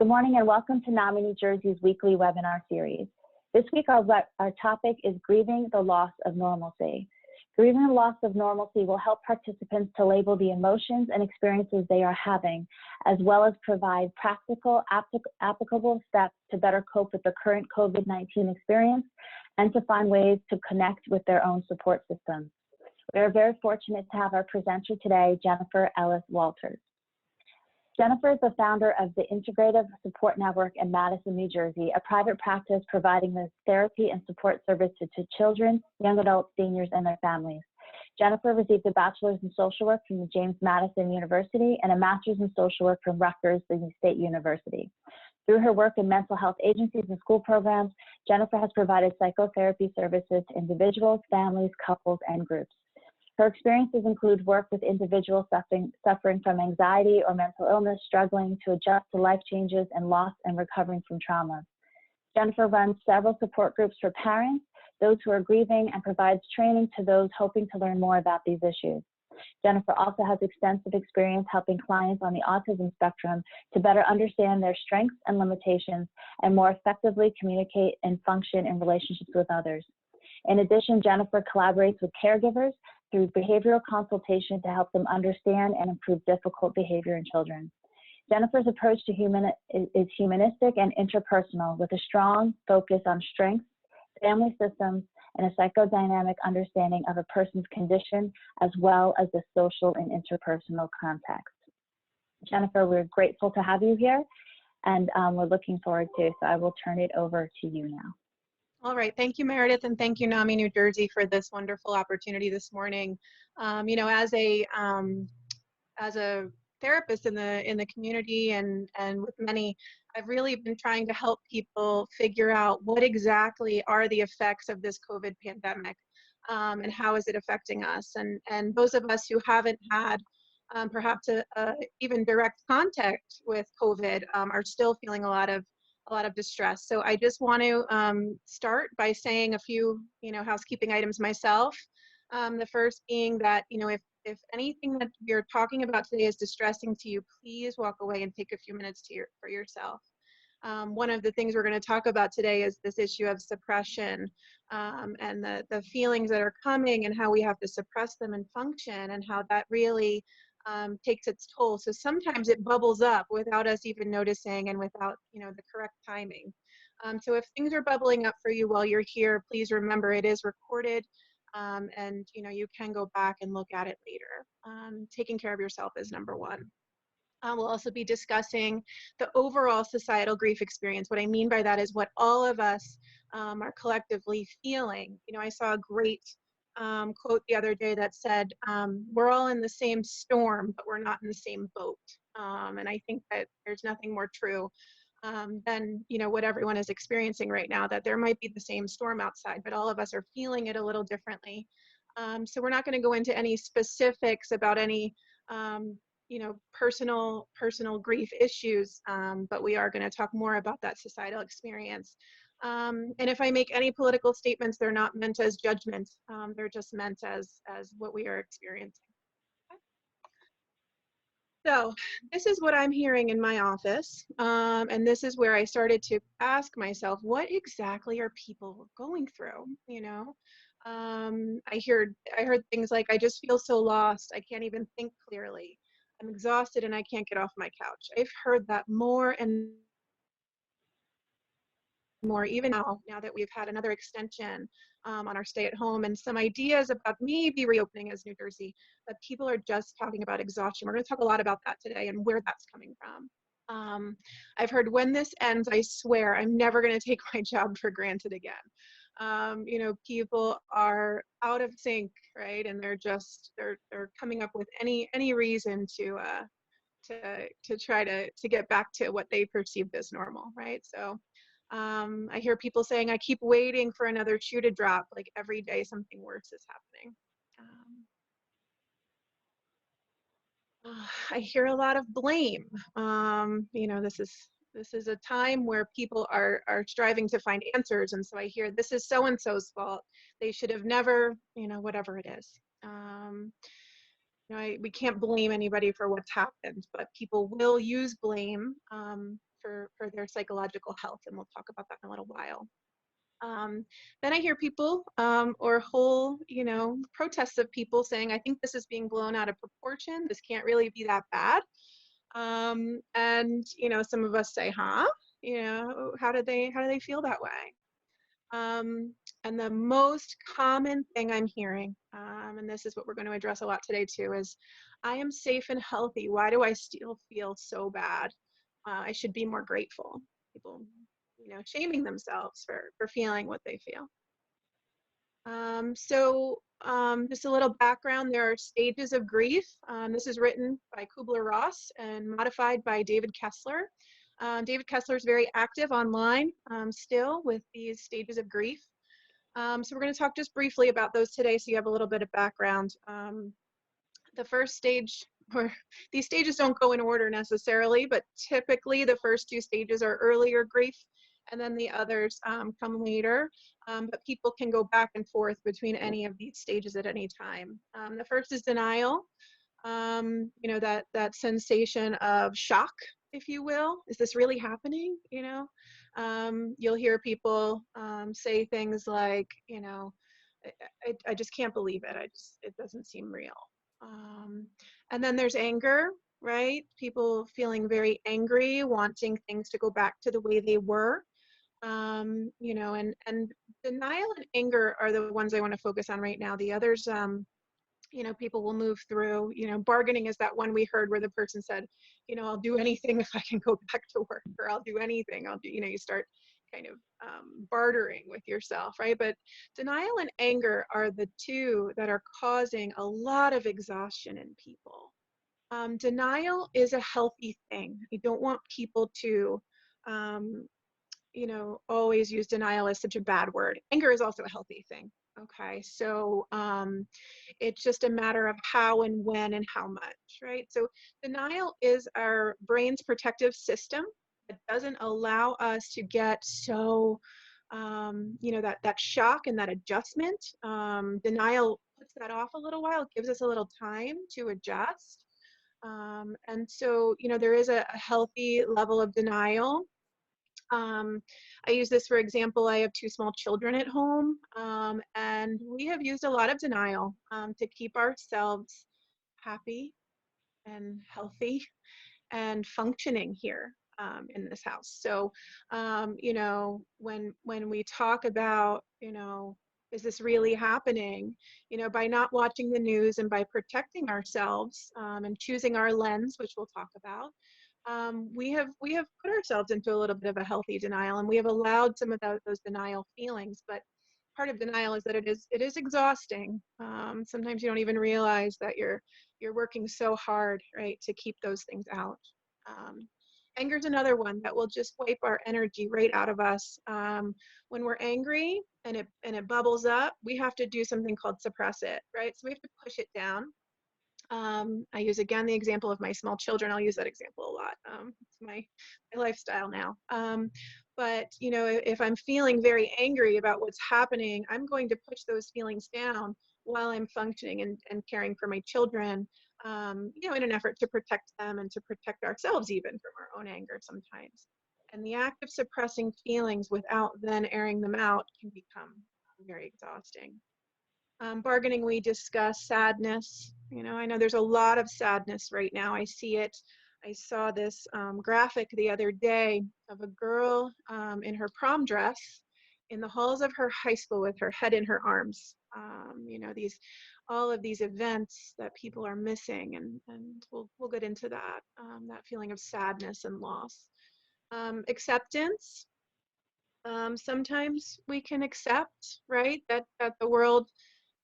Good morning and welcome to Nami, New Jersey's weekly webinar series. This week our topic is Grieving the Loss of Normalcy. Grieving the loss of normalcy will help participants to label the emotions and experiences they are having, as well as provide practical, applicable steps to better cope with the current COVID-19 experience and to find ways to connect with their own support systems. We are very fortunate to have our presenter today, Jennifer Ellis Walters. Jennifer is the founder of the Integrative Support Network in Madison, New Jersey, a private practice providing the therapy and support services to children, young adults, seniors, and their families. Jennifer received a bachelor's in social work from the James Madison University and a master's in social work from Rutgers State University. Through her work in mental health agencies and school programs, Jennifer has provided psychotherapy services to individuals, families, couples, and groups. Her experiences include work with individuals suffering from anxiety or mental illness, struggling to adjust to life changes and loss and recovering from trauma. Jennifer runs several support groups for parents, those who are grieving, and provides training to those hoping to learn more about these issues. Jennifer also has extensive experience helping clients on the autism spectrum to better understand their strengths and limitations and more effectively communicate and function in relationships with others. In addition, Jennifer collaborates with caregivers through behavioral consultation to help them understand and improve difficult behavior in children. Jennifer's approach to is humanistic and interpersonal, with a strong focus on strengths, family systems, and a psychodynamic understanding of a person's condition, as well as the social and interpersonal context. Jennifer, we're grateful to have you here, and we're looking forward to it, so I will turn it over to you now. All right, thank you, Meredith, and thank you, Nami, New Jersey, for this wonderful opportunity this morning. You know, as a therapist in the community and with many, I've really been trying to help people figure out what exactly are the effects of this COVID pandemic, and how is it affecting us. And those of us who haven't had perhaps even direct contact with COVID are still feeling a lot of distress. So I just want to start by saying a few, housekeeping items myself. The first being that, if anything that we're talking about today is distressing to you, please walk away and take a few minutes for yourself. One of the things we're going to talk about today is this issue of suppression, and the feelings that are coming and how we have to suppress them and function, and how that really takes its toll. So sometimes it bubbles up without us even noticing and without, the correct timing. So if things are bubbling up for you while you're here, please remember it is recorded, and you can go back and look at it later. Taking care of yourself is number one. We'll also be discussing the overall societal grief experience. What I mean by that is what all of us are collectively feeling. I saw a great quote the other day that said, we're all in the same storm, but we're not in the same boat. And I think that there's nothing more true than, what everyone is experiencing right now, that there might be the same storm outside, but all of us are feeling it a little differently. So we're not going to go into any specifics about any, personal grief issues, but we are going to talk more about that societal experience. And if I make any political statements, they're not meant as judgment. They're just meant as what we are experiencing. Okay. So this is what I'm hearing in my office. And this is where I started to ask myself, what exactly are people going through? I heard things like, I just feel so lost. I can't even think clearly. I'm exhausted and I can't get off my couch. I've heard that more and more, even now that we've had another extension on our stay at home, and some ideas about maybe reopening as New Jersey, that people are just talking about exhaustion. We're going to talk a lot about that today and where that's coming from. I've heard, when this ends, I swear I'm never going to take my job for granted again. People are out of sync, right? And they're coming up with any reason to try to get back to what they perceived as normal, right? So I hear people saying, I keep waiting for another shoe to drop, like every day something worse is happening. I hear a lot of blame. This is a time where people are striving to find answers, and so I hear, this is so-and-so's fault. They should have never, whatever it is. We can't blame anybody for what's happened, but people will use blame for their psychological health, and we'll talk about that in a little while. Then I hear people or whole, protests of people saying, I think this is being blown out of proportion. This can't really be that bad. And, some of us say, huh? How do they feel that way? And the most common thing I'm hearing, and this is what we're going to address a lot today too, is I am safe and healthy. Why do I still feel so bad? I should be more grateful. People, shaming themselves for feeling what they feel. Just a little background, there are stages of grief. This is written by Kubler-Ross and modified by David Kessler. David Kessler is very active online still with these stages of grief. So we're going to talk just briefly about those today so you have a little bit of background. The first stage, or these stages don't go in order necessarily, but typically the first two stages are earlier grief, and then the others come later. But people can go back and forth between any of these stages at any time. The first is denial. That sensation of shock, if you will. Is this really happening? You'll hear people say things like, I just can't believe it. It doesn't seem real. And then there's anger, right? People feeling very angry, wanting things to go back to the way they were. And denial and anger are the ones I want to focus on right now. The others, people will move through. Bargaining is that one we heard where the person said, I'll do anything if I can go back to work, or I'll do anything. I'll do, you start kind of bartering with yourself, right? But denial and anger are the two that are causing a lot of exhaustion in people. Denial is a healthy thing. You don't want people to always use denial as such a bad word. Anger is also a healthy thing. Okay, so it's just a matter of how and when and how much, right? So denial is our brain's protective system that doesn't allow us to get so, that shock and that adjustment. Denial puts that off a little while. It gives us a little time to adjust. And so, there is a healthy level of denial. I use this for example. I have 2 small children at home, and we have used a lot of denial to keep ourselves happy and healthy and functioning here in this house. So, when we talk about, is this really happening? By not watching the news and by protecting ourselves and choosing our lens, which we'll talk about, we have put ourselves into a little bit of a healthy denial, and we have allowed some of those denial feelings. But part of denial is that it is exhausting. Sometimes you don't even realize that you're working so hard, right, to keep those things out. Anger is another one that will just wipe our energy right out of us. When we're angry and it bubbles up, we have to do something called suppress it, right? So we have to push it down. I use again the example of my small children. I'll use that example a lot. It's my lifestyle now. But if I'm feeling very angry about what's happening, I'm going to push those feelings down while I'm functioning and caring for my children, in an effort to protect them and to protect ourselves even from our own anger sometimes. And the act of suppressing feelings without then airing them out can become very exhausting. Bargaining, we discuss sadness. I know there's a lot of sadness right now. I see it. I saw this graphic the other day of a girl in her prom dress in the halls of her high school with her head in her arms. All of these events that people are missing, and we'll get into that. That feeling of sadness and loss. Acceptance. Sometimes we can accept, right, that the world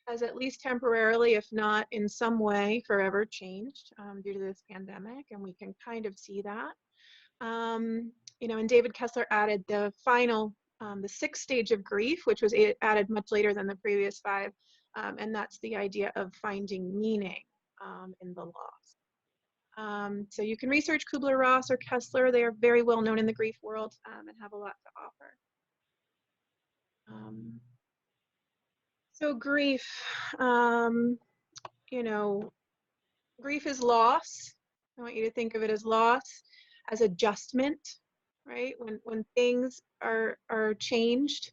has at least temporarily, if not in some way, forever changed due to this pandemic, and we can kind of see that. And David Kessler added the final, the 6th stage of grief, which was added much later than the previous 5, and that's the idea of finding meaning in the loss. So you can research Kubler-Ross or Kessler. They are very well known in the grief world and have a lot to offer. So grief, grief is loss. I want you to think of it as loss, as adjustment, right? When things are changed,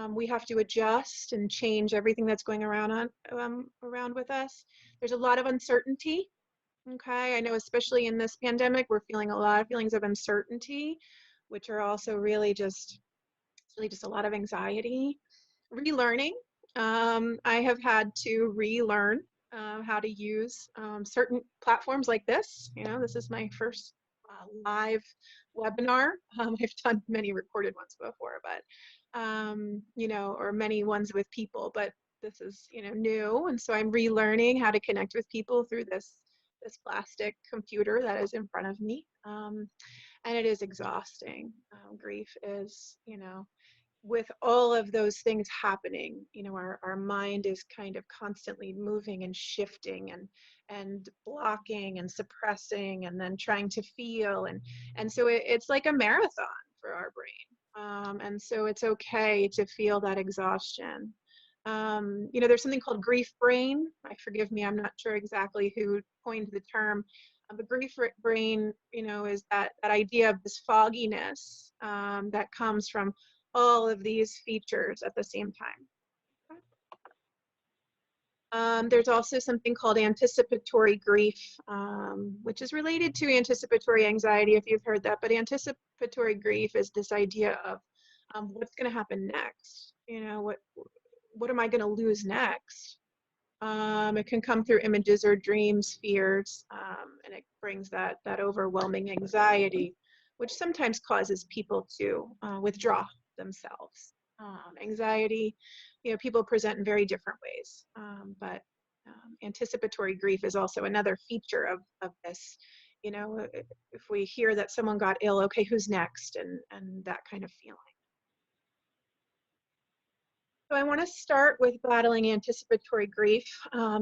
we have to adjust and change everything that's going around with us. There's a lot of uncertainty. Okay, I know especially in this pandemic, we're feeling a lot of feelings of uncertainty, which are also really just a lot of anxiety. Relearning. I have had to relearn how to use certain platforms like this. You know, this is my first live webinar. I've done many recorded ones before, but you know, or many ones with people, but this is, you know, new, and so I'm relearning how to connect with people through this plastic computer that is in front of me, and it is exhausting. Grief is, you know, with all of those things happening, you know, our mind is kind of constantly moving and shifting and blocking and suppressing and then trying to feel, and so it's like a marathon for our brain, and so it's okay to feel that exhaustion. You know, there's something called grief brain. Forgive me, I'm not sure exactly who coined the term. The grief brain, you know, is that idea of this fogginess that comes from all of these features at the same time. There's also something called anticipatory grief, which is related to anticipatory anxiety, if you've heard that, but anticipatory grief is this idea of what's going to happen next. You know, what am I going to lose next? It can come through images or dreams, fears, and it brings that overwhelming anxiety, which sometimes causes people to withdraw themselves. Anxiety, you know, people present in very different ways, but anticipatory grief is also another feature of this. You know, if we hear that someone got ill, okay, who's next, and that kind of feeling. So I want to start with battling anticipatory grief.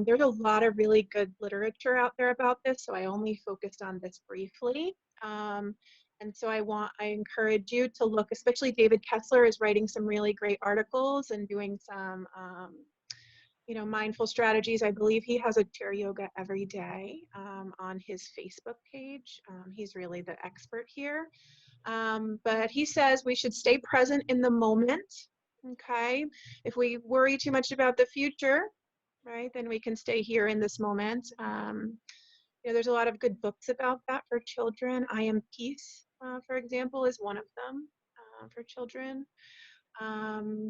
There's a lot of really good literature out there about this, so I only focused on this briefly. And so I encourage you to look, especially David Kessler is writing some really great articles and doing some, you know, mindful strategies. I believe he has a chair yoga every day on his Facebook page. He's really the expert here. But he says we should stay present in the moment. Okay, if we worry too much about the future, right, then we can stay here in this moment. You know, there's a lot of good books about that for children. I Am Peace, for example, is one of them for children.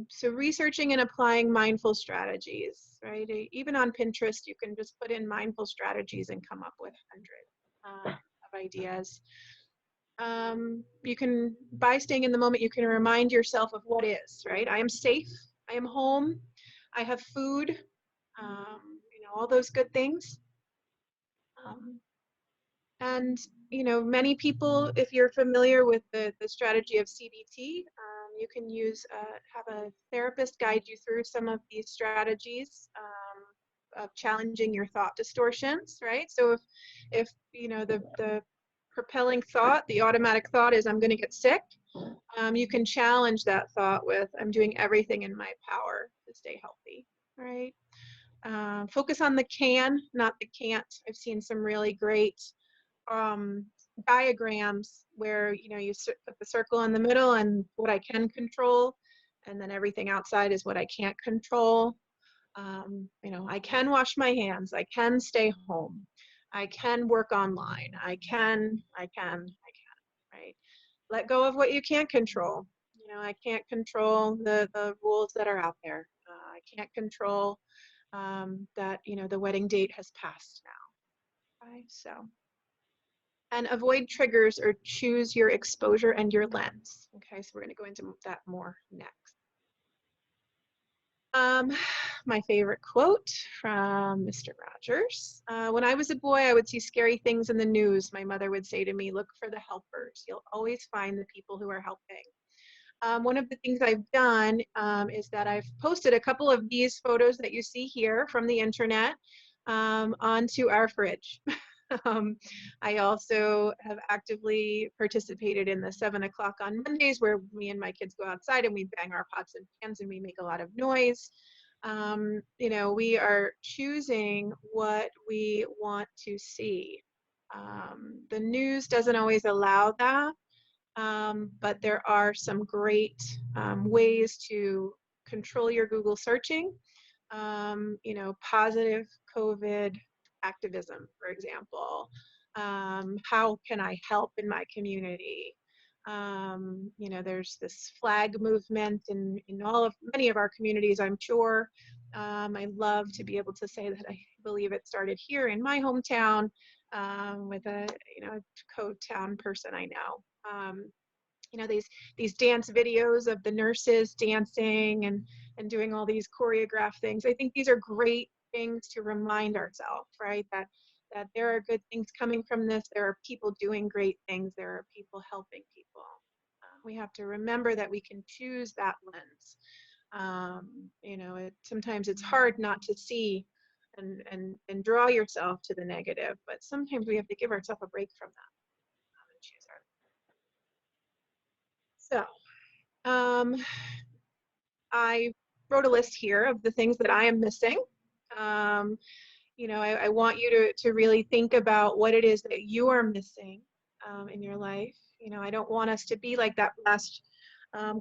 So researching and applying mindful strategies, right? Even on Pinterest, you can just put in mindful strategies and come up with hundreds of ideas. You can, by staying in the moment, you can remind yourself of what is, right? I am safe, I am home, I have food, you know, all those good things. And, you know, many people, if you're familiar with the strategy of CBT, you can use, have a therapist guide you through some of these strategies of challenging your thought distortions, right? So if you know, the propelling thought, the automatic thought is I'm going to get sick, you can challenge that thought with I'm doing everything in my power to stay healthy, right? Focus on the can, not the can't. I've seen some really great diagrams where, you know, you put the circle in the middle and what I can control, and then everything outside is what I can't control. You know, I can wash my hands, I can stay home, I can work online, I can, right? Let go of what you can't control. You know, I can't control the rules that are out there. I can't control that, you know, the wedding date has passed now. Okay, so. And avoid triggers or choose your exposure and your lens. Okay, so we're going to go into that more next. My favorite quote from Mr. Rogers. When I was a boy, I would see scary things in the news. My mother would say to me, look for the helpers. You'll always find the people who are helping. One of the things I've done is that I've posted a couple of these photos that you see here from the internet onto our fridge. I also have actively participated in the 7 o'clock on Mondays where me and my kids go outside and we bang our pots and pans and we make a lot of noise. You know, we are choosing what we want to see. The news doesn't always allow that. but there are some great ways to control your Google searching. You know, positive COVID activism, for example. How can I help in my community? You know, there's this flag movement in many of our communities, I'm sure. I love to be able to say that I believe it started here in my hometown with a, you know, co-town person I know. You know, these dance videos of the nurses dancing and doing all these choreographed things. I think these are great things to remind ourselves, right? That there are good things coming from this. There are people doing great things. There are people helping people. We have to remember that we can choose that lens. You know, sometimes it's hard not to see and draw yourself to the negative, but sometimes we have to give ourselves a break from that and choose our. So, I wrote a list here of the things that I am missing. You know, I want you to really think about what it is that you are missing in your life. You know, I don't want us to be like that last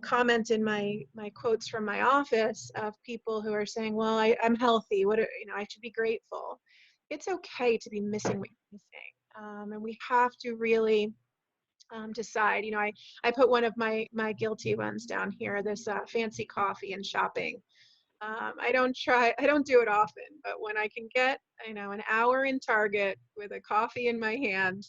comment in my quotes from my office of people who are saying, well, I'm healthy. You know, I should be grateful. It's okay to be missing what you're missing. And we have to really decide. You know, I put one of my guilty ones down here, this fancy coffee and shopping. I don't do it often, but when I can get, you know, an hour in Target with a coffee in my hand,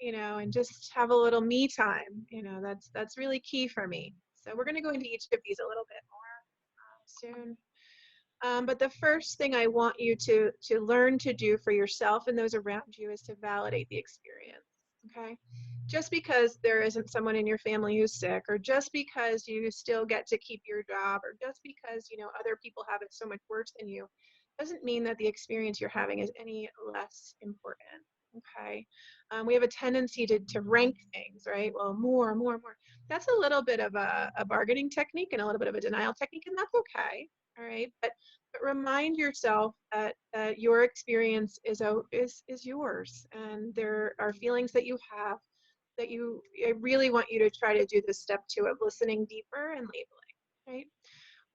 you know, and just have a little me time, you know, that's really key for me. So we're going to go into each of these a little bit more soon. But the first thing I want you to learn to do for yourself and those around you is to validate the experience. Okay. Just because there isn't someone in your family who's sick, or just because you still get to keep your job, or just because, you know, other people have it so much worse than you, doesn't mean that the experience you're having is any less important. Okay. We have a tendency to rank things, right? Well, more. That's a little bit of a bargaining technique and a little bit of a denial technique, and that's okay. All right. But remind yourself that your experience is yours, and there are feelings that you have that I really want you to try to do this step 2 of listening deeper and labeling, right?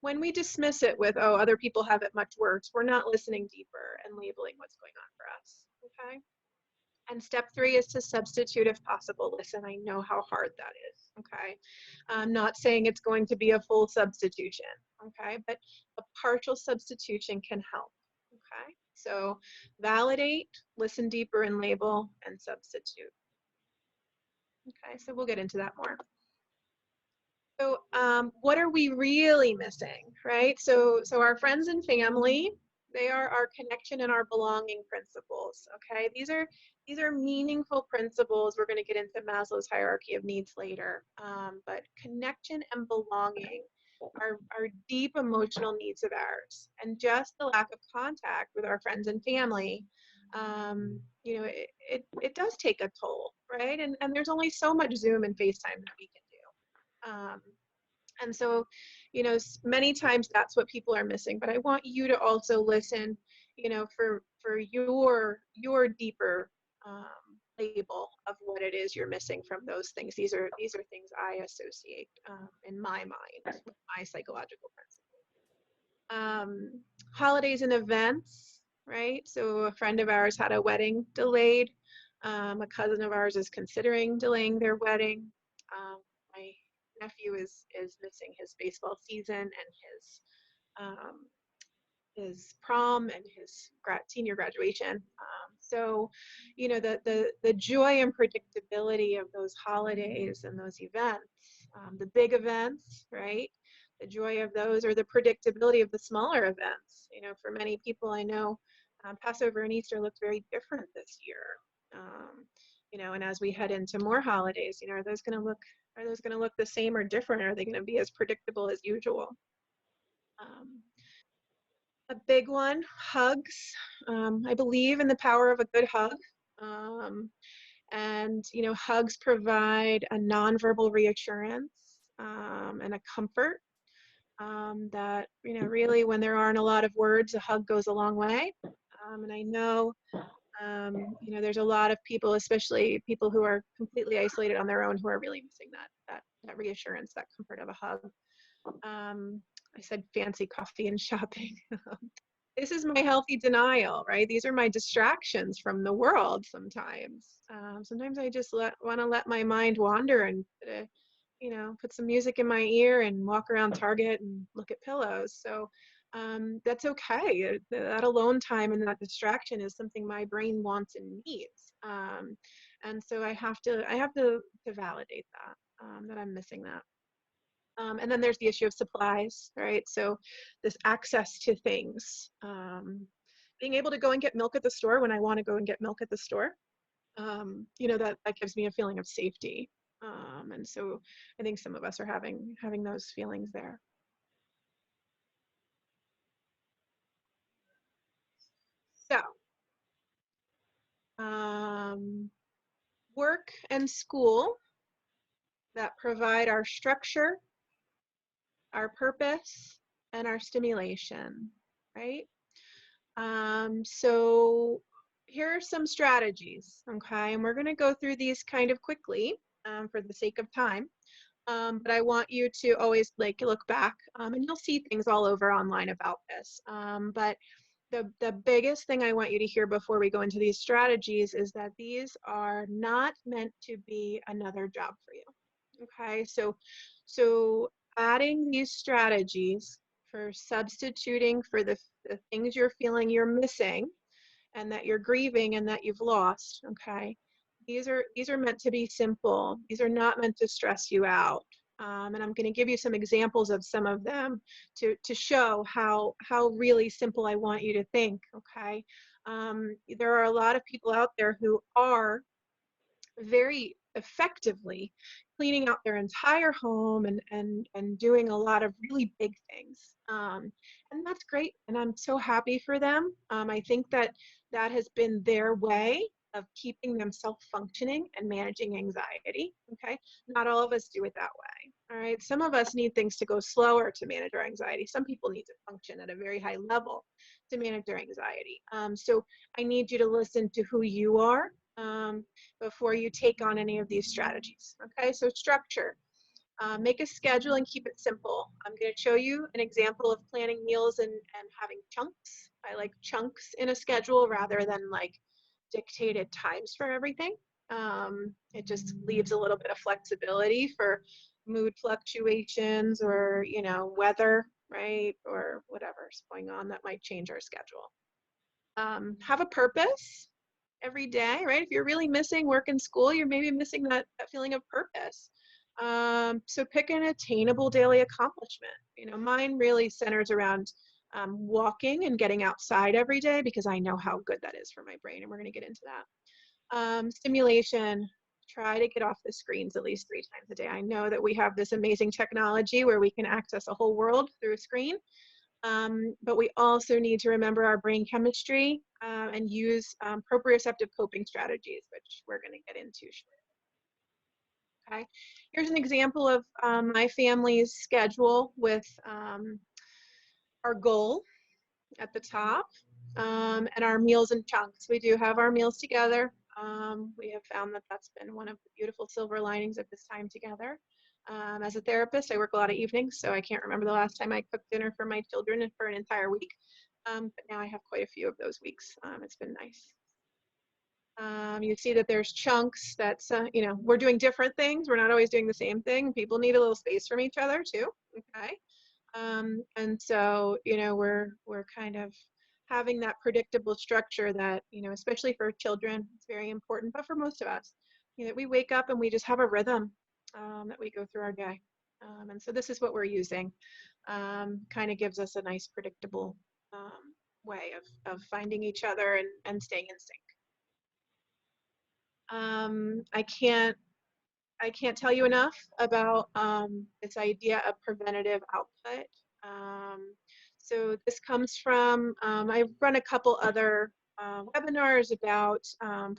When we dismiss it with, oh, other people have it much worse, we're not listening deeper and labeling what's going on for us, okay? And step 3 is to substitute if possible. Listen, I know how hard that is, okay? I'm not saying it's going to be a full substitution, okay? But a partial substitution can help, okay? So validate, listen deeper and label, and substitute. Okay, so we'll get into that more. So what are we really missing, right? So our friends and family, they are our connection and our belonging principles, okay? These are meaningful principles. We're going to get into Maslow's hierarchy of needs later, but connection and belonging are deep emotional needs of ours. And just the lack of contact with our friends and family, you know, it does take a toll, right? And there's only so much Zoom and FaceTime that we can do. And so, you know, many times that's what people are missing, but I want you to also listen, you know, for your deeper label of what it is you're missing from those things. These are things I associate in my mind with my psychological principles. Holidays and events, right? So a friend of ours had a wedding delayed. A cousin of ours is considering delaying their wedding. My nephew is missing his baseball season and his prom and his senior graduation. So, you know, the joy and predictability of those holidays and those events, the big events, right? The joy of those, or the predictability of the smaller events. You know, for many people I know, Passover and Easter looked very different this year. You know, and as we head into more holidays, you know, are those going to look the same or different? Or are they going to be as predictable as usual? A big one, hugs. I believe in the power of a good hug. And, you know, hugs provide a nonverbal reassurance and a comfort that, you know, really when there aren't a lot of words, a hug goes a long way. And I know You know, there's a lot of people, especially people who are completely isolated on their own, who are really missing that reassurance, that comfort of a hug. I said fancy coffee and shopping. This is my healthy denial, right? These are my distractions from the world sometimes. Sometimes I just want to let my mind wander and, you know, put some music in my ear and walk around Target and look at pillows. So that's okay. That alone time and that distraction is something my brain wants and needs. And so I have to validate that I'm missing that. And then there's the issue of supplies, right? So this access to things, being able to go and get milk at the store when I want to go and get milk at the store, you know, that gives me a feeling of safety. And so I think some of us are having those feelings there. So work and school that provide our structure, our purpose, and our stimulation, right? So here are some strategies, okay? And we're going to go through these kind of quickly for the sake of time. But I want you to always like look back, and you'll see things all over online about this. But the biggest thing I want you to hear before we go into these strategies is that these are not meant to be another job for you. Okay, so adding these strategies for substituting for the things you're feeling you're missing and that you're grieving and that you've lost, okay? These are meant to be simple. These are not meant to stress you out. And I'm going to give you some examples of some of them to show how really simple I want you to think, okay? There are a lot of people out there who are very effectively cleaning out their entire home and doing a lot of really big things. And that's great. And I'm so happy for them. I think that has been their way of keeping themselves functioning and managing anxiety. Okay. Not all of us do it that way. All right. Some of us need things to go slower to manage our anxiety. Some people need to function at a very high level to manage their anxiety. So I need you to listen to who you are before you take on any of these strategies. Okay, so structure. Make a schedule and keep it simple. I'm going to show you an example of planning meals and having chunks. I like chunks in a schedule rather than like dictated times for everything. It just leaves a little bit of flexibility for mood fluctuations or, you know, weather, right? Or whatever's going on that might change our schedule. Have a purpose every day, right? If you're really missing work and school, you're maybe missing that feeling of purpose. So pick an attainable daily accomplishment. You know, mine really centers around walking and getting outside every day because I know how good that is for my brain, and we're going to get into that. Stimulation. Try to get off the screens at least 3 times a day. I know that we have this amazing technology where we can access a whole world through a screen. But we also need to remember our brain chemistry and use proprioceptive coping strategies, which we're going to get into shortly. Okay, here's an example of my family's schedule with our goal at the top and our meals and chunks. We do have our meals together. We have found that that's been one of the beautiful silver linings of this time together. As a therapist, I work a lot of evenings, so I can't remember the last time I cooked dinner for my children for an entire week. But now I have quite a few of those weeks. It's been nice. You see that there's chunks that's, you know, we're doing different things. We're not always doing the same thing. People need a little space from each other too, okay? And so, you know, we're kind of having that predictable structure that, you know, especially for children, it's very important, but for most of us, you know, we wake up and we just have a rhythm that we go through our day. And so this is what we're using. Kind of gives us a nice predictable way of finding each other and staying in sync. I can't tell you enough about this idea of preventative output. So this comes from, I've run a couple other webinars about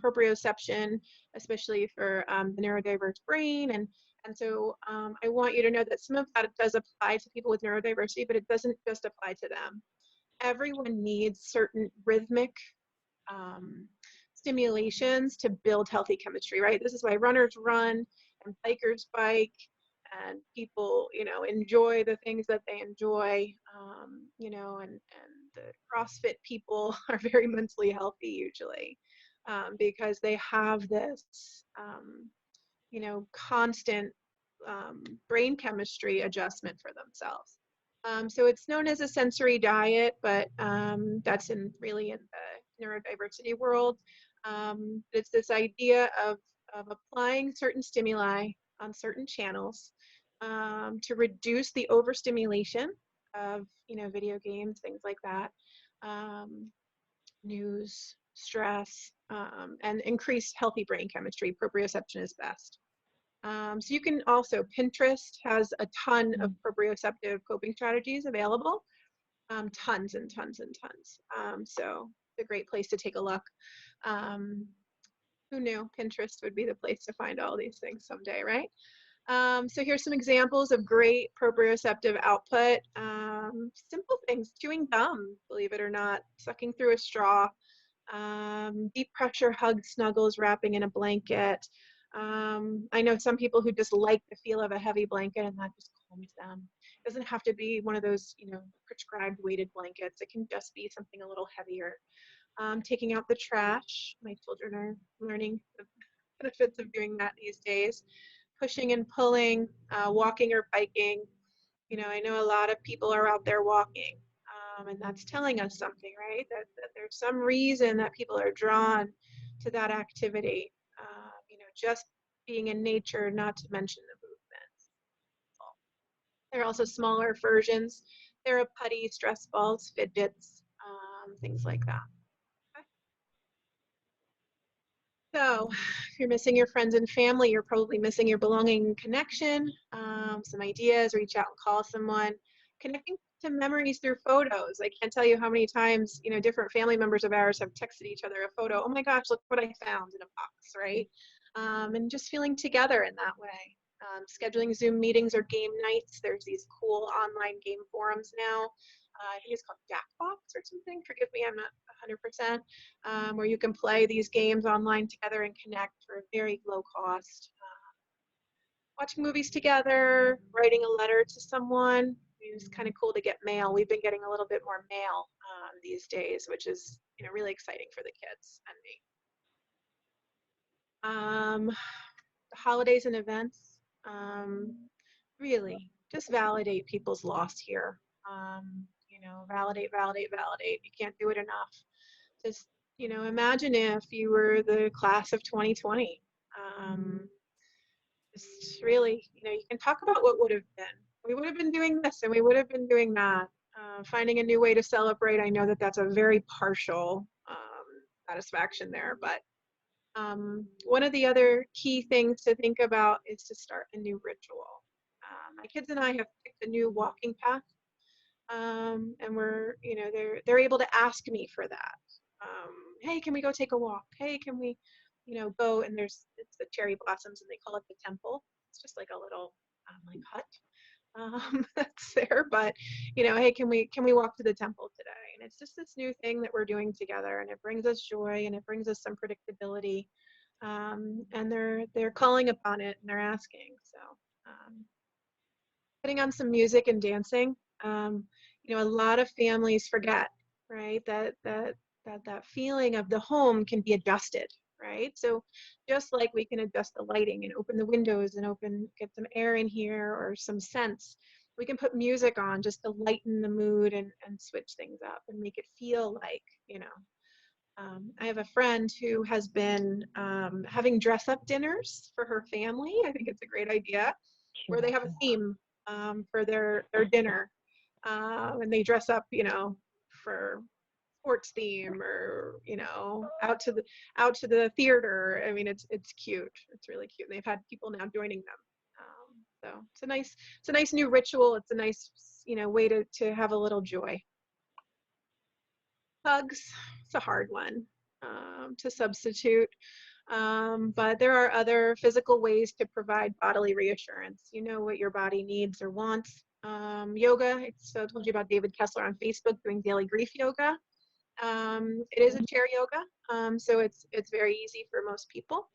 proprioception, especially for the neurodiverse brain. And so I want you to know that some of that does apply to people with neurodiversity, but it doesn't just apply to them. Everyone needs certain rhythmic stimulations to build healthy chemistry, right? This is why runners run and bikers bike, and people, enjoy the things that they enjoy, and the CrossFit people are very mentally healthy usually, because they have this, constant brain chemistry adjustment for themselves. So it's known as a sensory diet, but that's really in the neurodiversity world. It's this idea of applying certain stimuli on certain channels to reduce the overstimulation of, video games, things like that, news, stress, and increase healthy brain chemistry. Proprioception is best. So you can also, Pinterest has a ton of proprioceptive coping strategies available, tons and tons and tons. So it's a great place to take a look. Who knew Pinterest would be the place to find all these things someday, right? So here's some examples of great proprioceptive output. Simple things, chewing gum, believe it or not, sucking through a straw, deep pressure hugs, snuggles, wrapping in a blanket. I know some people who just like the feel of a heavy blanket, and that just calms them. It doesn't have to be one of those, prescribed weighted blankets. It can just be something a little heavier. Taking out the trash. My children are learning the benefits of doing that these days. Pushing and pulling, walking or biking. I know a lot of people are out there walking, and that's telling us something, right? That there's some reason that people are drawn to that activity. Just being in nature, not to mention the movement. There are also smaller versions. There are putty, stress balls, fidgets, things like that. So if you're missing your friends and family, you're probably missing your belonging and connection. Some ideas, reach out and call someone. Connecting to memories through photos. I can't tell you how many times, different family members of ours have texted each other a photo. Oh my gosh, look what I found in a box, right? And just feeling together in that way. Scheduling Zoom meetings or game nights. There's these cool online game forums now. I think it's called Jackbox or something. Forgive me, I'm not 100%. Where you can play these games online together and connect for a very low cost. Watching movies together, writing a letter to someone. It's kind of cool to get mail. We've been getting a little bit more mail these days, which is really exciting for the kids and me. The holidays and events. Really, just validate people's loss here. Validate, validate, validate. You can't do it enough. Just, imagine if you were the class of 2020. Just really, you can talk about what would have been. We would have been doing this and we would have been doing that. Finding a new way to celebrate. I know that that's a very partial satisfaction there, but one of the other key things to think about is to start a new ritual. My kids and I have picked a new walking path, and we're, they're able to ask me for that. Hey, can we go take a walk? Hey, can we, go? And it's the cherry blossoms, and they call it the temple. It's just like a little like hut that's there, but hey, can we walk to the temple today? And it's just this new thing that we're doing together, and it brings us joy and it brings us some predictability, and they're calling upon it and they're asking. So putting on some music and dancing. A lot of families forget, right, that feeling of the home can be adjusted, right? So just like we can adjust the lighting and open the windows and get some air in here or some scents, we can put music on just to lighten the mood and switch things up and make it feel like, I have a friend who has been having dress-up dinners for her family. I think it's a great idea, where they have a theme for their dinner, and they dress up, for sports theme or out to the theater. I mean, it's cute. It's really cute. And they've had people now joining them. So it's a nice new ritual. It's a nice way to have a little joy. Hugs. It's a hard one to substitute. But there are other physical ways to provide bodily reassurance. You know what your body needs or wants. Yoga. So I told you about David Kessler on Facebook doing daily grief yoga. It is a chair yoga. so it's very easy for most people.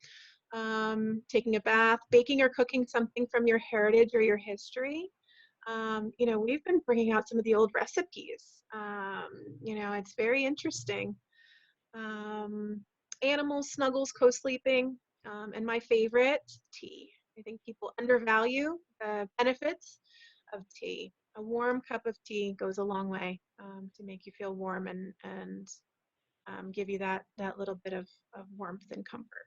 Taking a bath, baking or cooking something from your heritage or your history. You know, we've been bringing out some of the old recipes. You know, it's very interesting. Animals, snuggles, co-sleeping, and my favorite, tea. I think people undervalue the benefits of tea. A warm cup of tea goes a long way to make you feel warm and give you that little bit of warmth and comfort.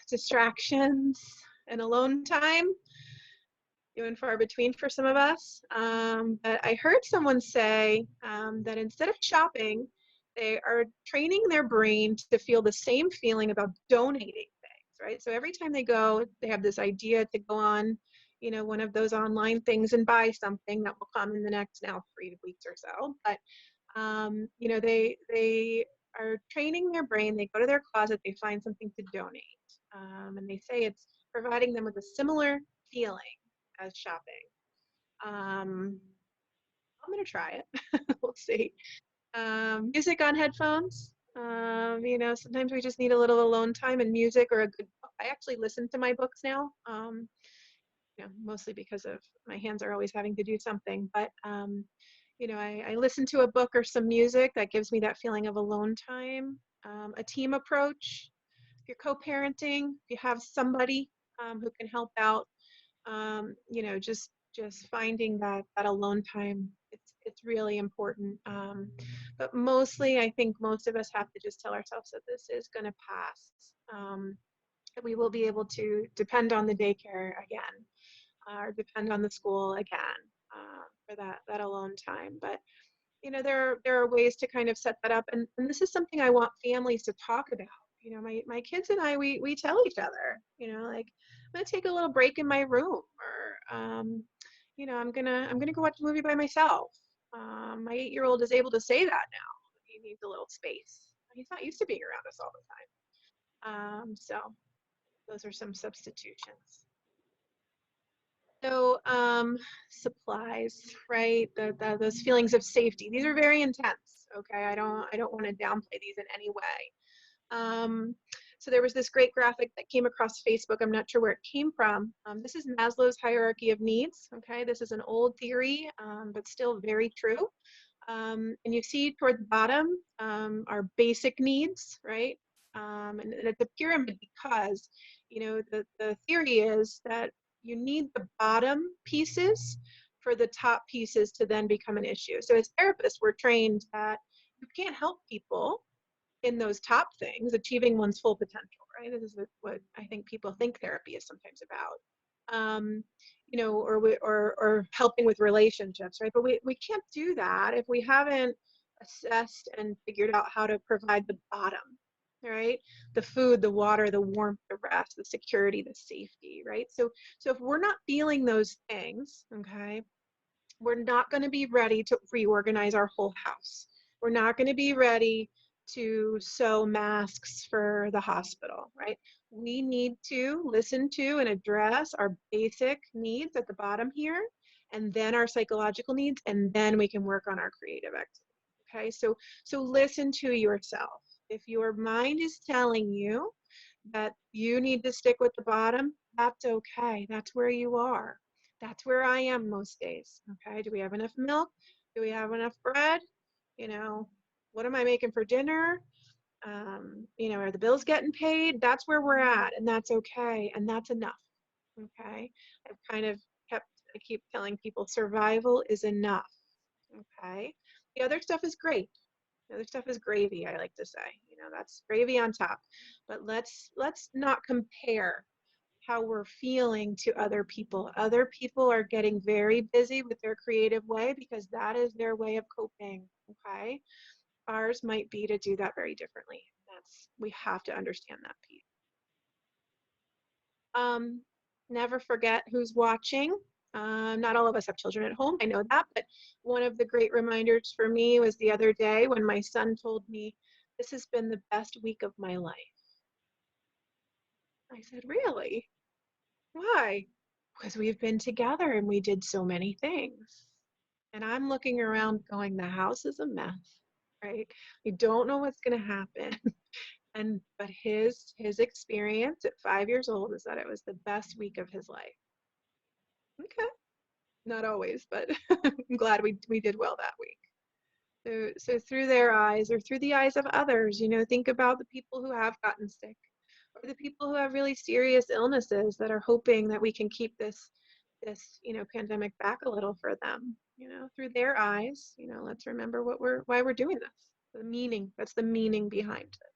Distractions and alone time, few and far between for some of us. But I heard someone say that instead of shopping, they are training their brain to feel the same feeling about donating things, right? So every time they go, they have this idea to go on, you know, one of those online things and buy something that will come in the next now 3 weeks or so. But you know, they are training their brain. They go to their closet, they find something to donate, and they say it's providing them with a similar feeling as shopping. I'm gonna try it. We'll see. Music on headphones. You know, sometimes we just need a little alone time, and music or a good book. I actually listen to my books now. You know, mostly because of my hands are always having to do something. But you know, I listen to a book or some music that gives me that feeling of alone time. A team approach. If you're co-parenting, if you have somebody who can help out, you know, just finding that alone time. It's really important. But mostly, I think most of us have to just tell ourselves that this is going to pass. That we will be able to depend on the daycare again, or depend on the school again for that alone time. But you know, there are ways to kind of set that up, and this is something I want families to talk about. You know, my kids and I, we tell each other, you know, like, I'm gonna take a little break in my room, or you know, I'm gonna go watch a movie by myself. My 8-year-old is able to say that now. He needs a little space. He's not used to being around us all the time. So those are some substitutions. So supplies, right? Those feelings of safety. These are very intense. Okay, I don't want to downplay these in any way. So there was this great graphic that came across Facebook. I'm not sure where it came from. This is Maslow's hierarchy of needs. Okay, this is an old theory, but still very true. And you see toward the bottom are basic needs, right? And it's a pyramid because, you know, the theory is that you need the bottom pieces for the top pieces to then become an issue. So as therapists, we're trained that you can't help people in those top things, achieving one's full potential, right? This is what I think people think therapy is sometimes about. You know, or helping with relationships, right? But we can't do that if we haven't assessed and figured out how to provide the bottom, right? The food, the water, the warmth, the rest, the security, the safety, right? So if we're not feeling those things, okay, we're not going to be ready to reorganize our whole house. We're not going to be ready to sew masks for the hospital, right? We need to listen to and address our basic needs at the bottom here, and then our psychological needs, and then we can work on our creative activity. Okay, so listen to yourself. If your mind is telling you that you need to stick with the bottom, that's okay. That's where you are. That's where I am most days. Okay, do we have enough milk? Do we have enough bread? You know, what am I making for dinner? You know, are the bills getting paid? That's where we're at, and that's okay, and that's enough. Okay, I've kind of I keep telling people survival is enough. Okay, the other stuff is great. The other stuff is gravy, I like to say. You know, that's gravy on top. But let's not compare how we're feeling to other people. Other people are getting very busy with their creative way because that is their way of coping. Okay, ours might be to do that very differently. We have to understand that piece. Never forget who's watching. Not all of us have children at home, I know that, but one of the great reminders for me was the other day when my son told me, "This has been the best week of my life." I said, "Really? Why?" "Because we've been together and we did so many things." And I'm looking around going, the house is a mess, right? You don't know what's going to happen. But his experience at 5 years old is that it was the best week of his life. Okay, not always, but I'm glad we did well that week. So through their eyes or through the eyes of others, think about the people who have gotten sick or the people who have really serious illnesses that are hoping that we can keep this pandemic back a little for them, through their eyes. Let's remember why we're doing this. The meaning, that's the meaning behind it.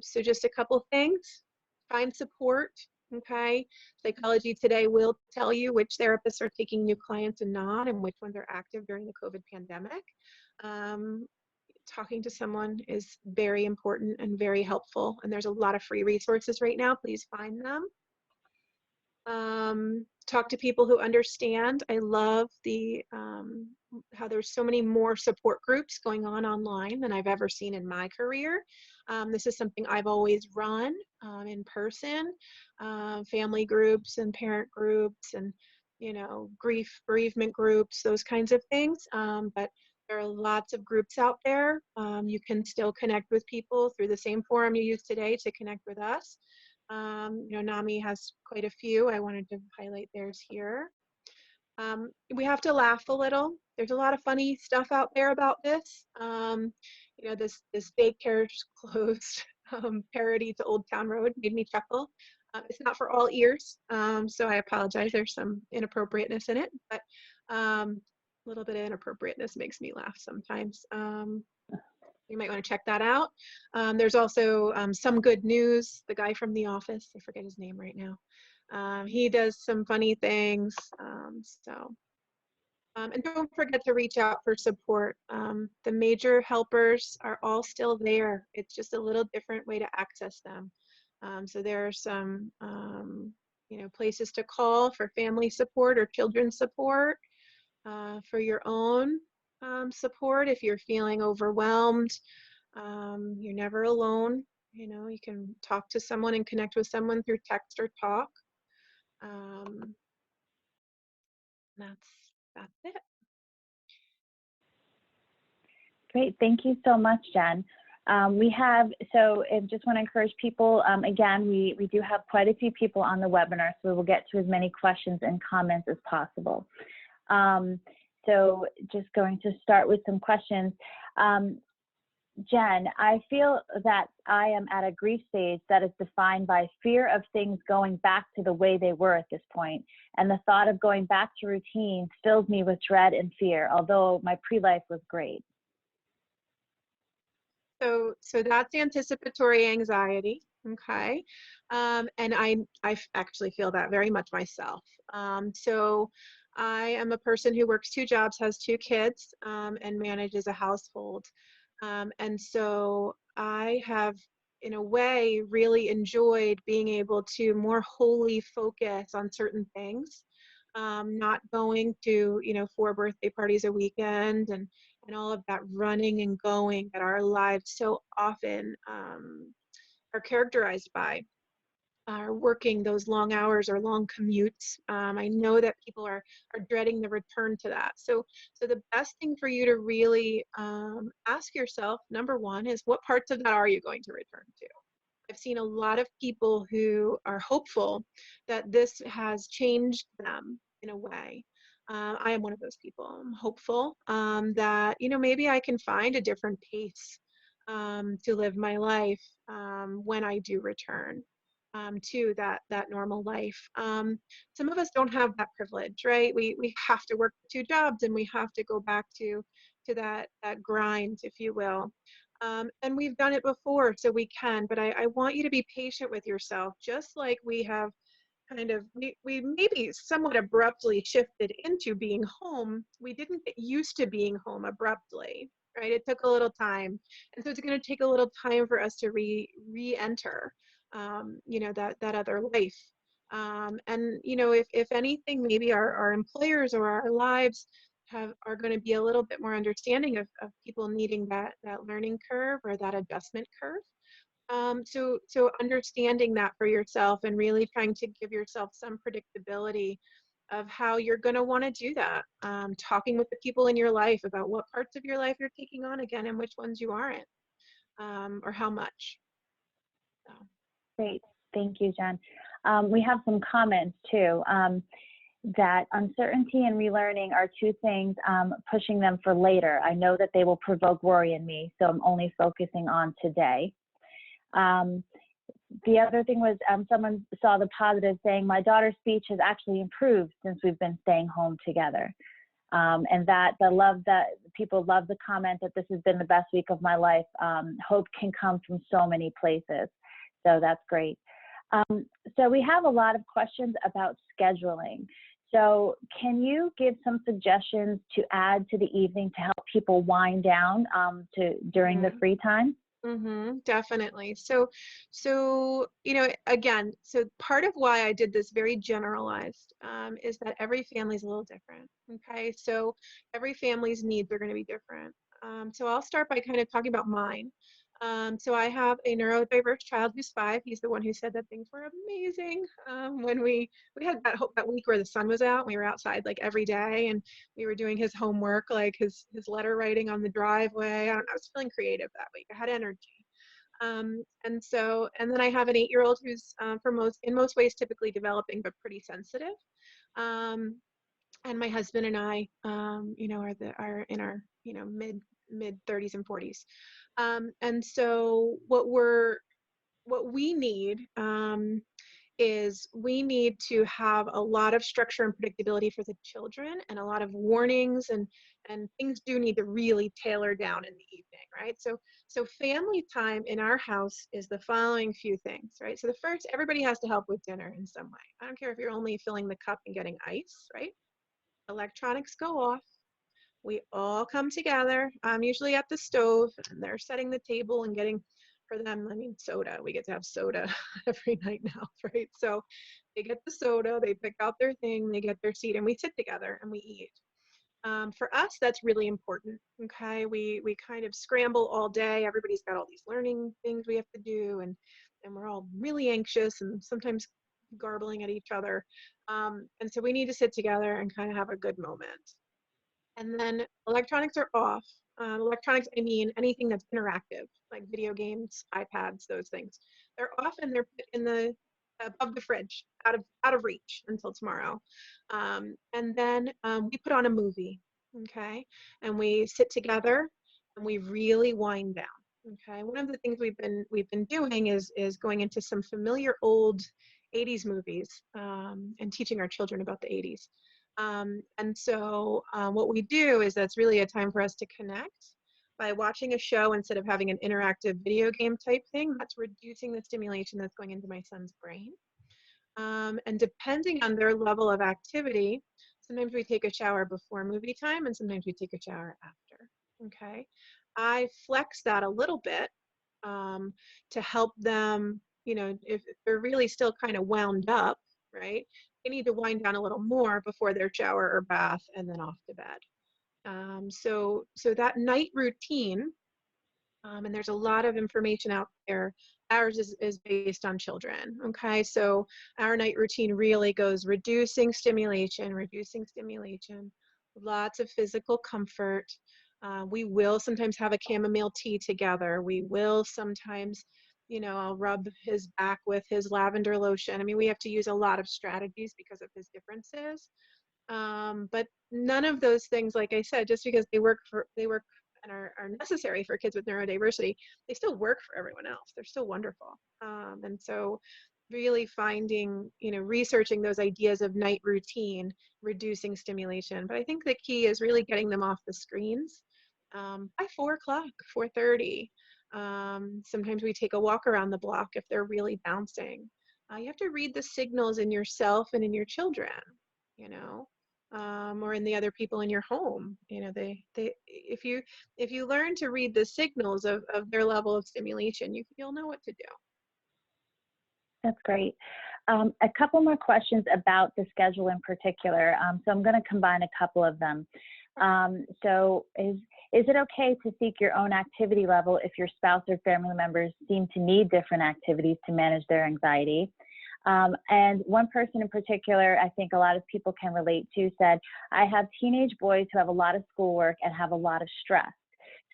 So just a couple things. Find support, okay? Psychology Today will tell you which therapists are taking new clients and not, and which ones are active during the COVID pandemic. Talking to someone is very important and very helpful, and there's a lot of free resources right now. Please find them. Talk to people who understand. I love how there's so many more support groups going on online than I've ever seen in my career. This is something I've always run in person, family groups and parent groups and, bereavement groups, those kinds of things. But there are lots of groups out there. You can still connect with people through the same forum you use today to connect with us. Nami has quite a few. I wanted to highlight theirs here. We have to laugh a little. There's a lot of funny stuff out there about this. This daycare's closed parody to Old Town Road made me chuckle. It's not for all ears, so I apologize. There's some inappropriateness in it, but a little bit of inappropriateness makes me laugh sometimes. You might want to check that out. There's also Some Good News, the guy from The Office. I forget his name right now. He does some funny things. And don't forget to reach out for support. The major helpers are all still there. It's just a little different way to access them. So there are some places to call for family support or children's support, for your own support if you're feeling overwhelmed. You're never alone. You can talk to someone and connect with someone through text or talk. That's it. Great, thank you so much, Jen. I just want to encourage people, again, we do have quite a few people on the webinar, so we will get to as many questions and comments as possible. So just going to start with some questions. Jen, I feel that I am at a grief stage that is defined by fear of things going back to the way they were at this point, and the thought of going back to routine fills me with dread and fear, although my pre-life was great. So that's anticipatory anxiety, okay? And I actually feel that very much myself. So I am a person who works 2 jobs, has 2 kids, and manages a household. And so I have, in a way, really enjoyed being able to more wholly focus on certain things, not going to, 4 birthday parties a weekend and all of that running and going that our lives so often are characterized by. Are working those long hours or long commutes. I know that people are dreading the return to that. So the best thing for you to really ask yourself, number one, is what parts of that are you going to return to? I've seen a lot of people who are hopeful that this has changed them in a way. I am one of those people. I'm hopeful that, maybe I can find a different pace to live my life when I do return to that normal life. Some of us don't have that privilege, right? We have to work 2 jobs and we have to go back to that grind, if you will. And we've done it before, so we can, but I want you to be patient with yourself, just like we have kind of, we maybe somewhat abruptly shifted into being home. We didn't get used to being home abruptly, right? It took a little time. And so it's going to take a little time for us to re-enter, that other life. And, if anything, maybe our employers or our lives are going to be a little bit more understanding of people needing that learning curve or that adjustment curve. So understanding that for yourself and really trying to give yourself some predictability of how you're going to want to do that. Talking with the people in your life about what parts of your life you're taking on again and which ones you aren't, or how much. So. Great. Thank you, Jen. We have some comments too. That uncertainty and relearning are two things, pushing them for later. I know that they will provoke worry in me, so I'm only focusing on today. The other thing was someone saw the positive, saying, my daughter's speech has actually improved since we've been staying home together. And that people love the comment that this has been the best week of my life. Hope can come from so many places. So that's great. So we have a lot of questions about scheduling. So can you give some suggestions to add to the evening to help people wind down during the free time? Definitely. So, you know, again, so part of why I did this very generalized is that every family is a little different. Okay. So every family's needs are going to be different. So I'll start by kind of talking about mine. So I have a neurodiverse child who's 5. He's the one who said that things were amazing. When we had that week where the sun was out, we were outside like every day, and we were doing his homework, like his letter writing on the driveway. I was feeling creative that week. I had energy. And then I have an 8-year-old who's in most ways typically developing, but pretty sensitive. And my husband and I, you know, are in our, you know, mid 30s and 40s. And so what we need is we need to have a lot of structure and predictability for the children, and a lot of warnings, and things do need to really tailor down in the evening, right? So family time in our house is the following few things, right? So the first, everybody has to help with dinner in some way. I don't care if you're only filling the cup and getting ice, right? Electronics go off. We all come together. I'm usually at the stove, and they're setting the table and getting, for them, I mean, soda. We get to have soda every night now, right? So they get the soda, they pick out their thing, they get their seat, and we sit together and we eat. For us, that's really important, okay? We kind of scramble all day. Everybody's got all these learning things we have to do, and we're all really anxious and sometimes garbling at each other. And so we need to sit together and kind of have a good moment. And then electronics are off. Electronics, I mean anything that's interactive, like video games, iPads, those things. They're off, and they're put in the above the fridge, out of reach until tomorrow. And then we put on a movie, okay? And we sit together and we really wind down. Okay. One of the things we've been doing is going into some familiar old 80s movies, and teaching our children about the 80s. And so what we do is that's really a time for us to connect by watching a show instead of having an interactive video game type thing. That's reducing the stimulation that's going into my son's brain. And depending on their level of activity, sometimes we take a shower before movie time, and sometimes we take a shower after. Okay. I flex that a little bit to help them, you know, if they're really still kind of wound up, right? They need to wind down a little more before their shower or bath, and then off to bed. So that night routine, and there's a lot of information out there. Ours is based on children, okay? So our night routine really goes reducing stimulation, lots of physical comfort. We will sometimes have a chamomile tea together. We will sometimes, you know, I'll rub his back with his lavender lotion. I mean, we have to use a lot of strategies because of his differences. But none of those things, like I said, just because they work and are necessary for kids with neurodiversity, they still work for everyone else. They're still wonderful. And so really finding, you know, researching those ideas of night routine, reducing stimulation. But I think the key is really getting them off the screens by 4 o'clock, 4:30. Sometimes we take a walk around the block if they're really bouncing. You have to read the signals in yourself and in your children, you know, or in the other people in your home. You know, if you learn to read the signals of their level of stimulation, you'll know what to do. That's great. A couple more questions about the schedule in particular. So I'm going to combine a couple of them. So is it okay to seek your own activity level if your spouse or family members seem to need different activities to manage their anxiety? And one person in particular, I think a lot of people can relate to, said, I have teenage boys who have a lot of schoolwork and have a lot of stress.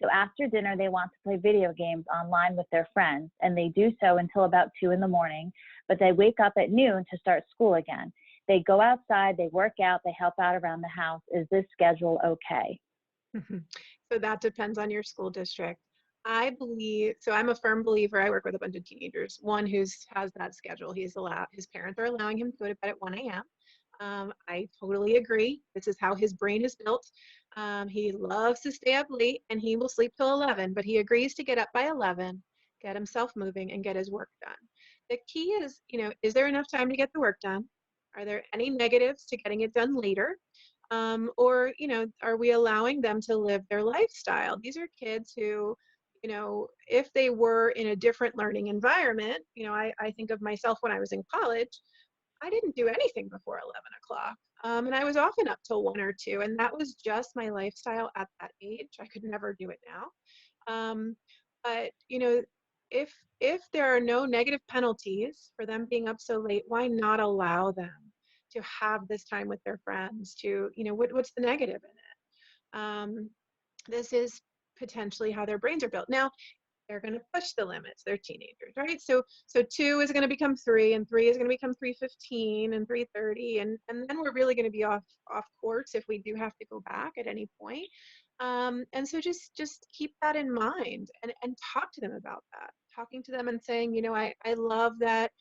So after dinner, they want to play video games online with their friends, and they do so until about 2 in the morning, but they wake up at noon to start school again. They go outside, they work out, they help out around the house. Is this schedule okay? So that depends on your school district. I believe, so I'm a firm believer, I work with a bunch of teenagers, one has that schedule. His parents are allowing him to go to bed at 1 a.m. I totally agree. This is how his brain is built. He loves to stay up late and he will sleep till 11, but he agrees to get up by 11, get himself moving and get his work done. The key is, is there enough time to get the work done? Are there any negatives to getting it done later? Or, are we allowing them to live their lifestyle? These are kids who, if they were in a different learning environment, I think of myself when I was in college, I didn't do anything before 11 o'clock. And I was often up till 1 or 2, and that was just my lifestyle at that age. I could never do it now. But, if there are no negative penalties for them being up so late, why not allow them to have this time with their friends to, what's the negative in it? This is potentially how their brains are built. Now, they're going to push the limits. They're teenagers, right? So 2 is going to become 3, and 3 is going to become 3:15 and 3:30, and then we're really going to be off course if we do have to go back at any point. And so just keep that in mind and talk to them about that. Talking to them and saying, I love that.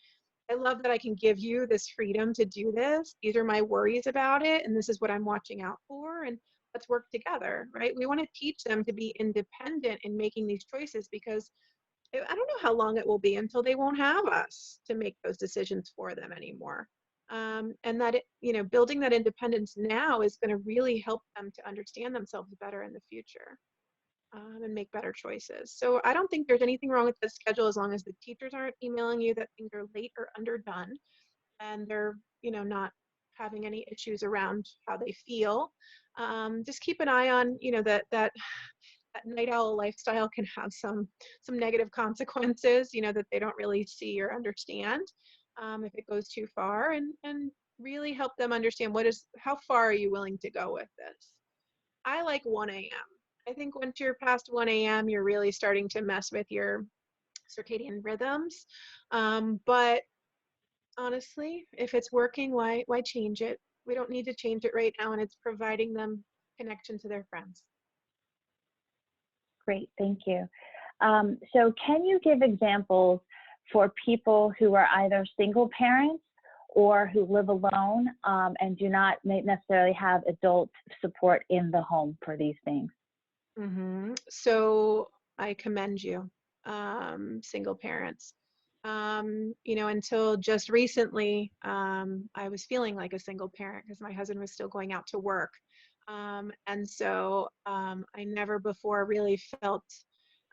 I love that I can give you this freedom to do this. These are my worries about it, and this is what I'm watching out for, and let's work together, right? We want to teach them to be independent in making these choices, because I don't know how long it will be until they won't have us to make those decisions for them anymore. And that, building that independence now is going to really help them to understand themselves better in the future. And make better choices. So I don't think there's anything wrong with the schedule as long as the teachers aren't emailing you that things are late or underdone, and they're, not having any issues around how they feel. Just keep an eye on, that night owl lifestyle can have some negative consequences, that they don't really see or understand if it goes too far, and really help them understand how far are you willing to go with this. I like 1 a.m. I think once you're past 1 a.m., you're really starting to mess with your circadian rhythms. But honestly, if it's working, why change it? We don't need to change it right now, and it's providing them connection to their friends. Great, thank you. So can you give examples for people who are either single parents or who live alone and do not necessarily have adult support in the home for these things? So I commend you, single parents. Until just recently, I was feeling like a single parent because my husband was still going out to work. And so I never before really felt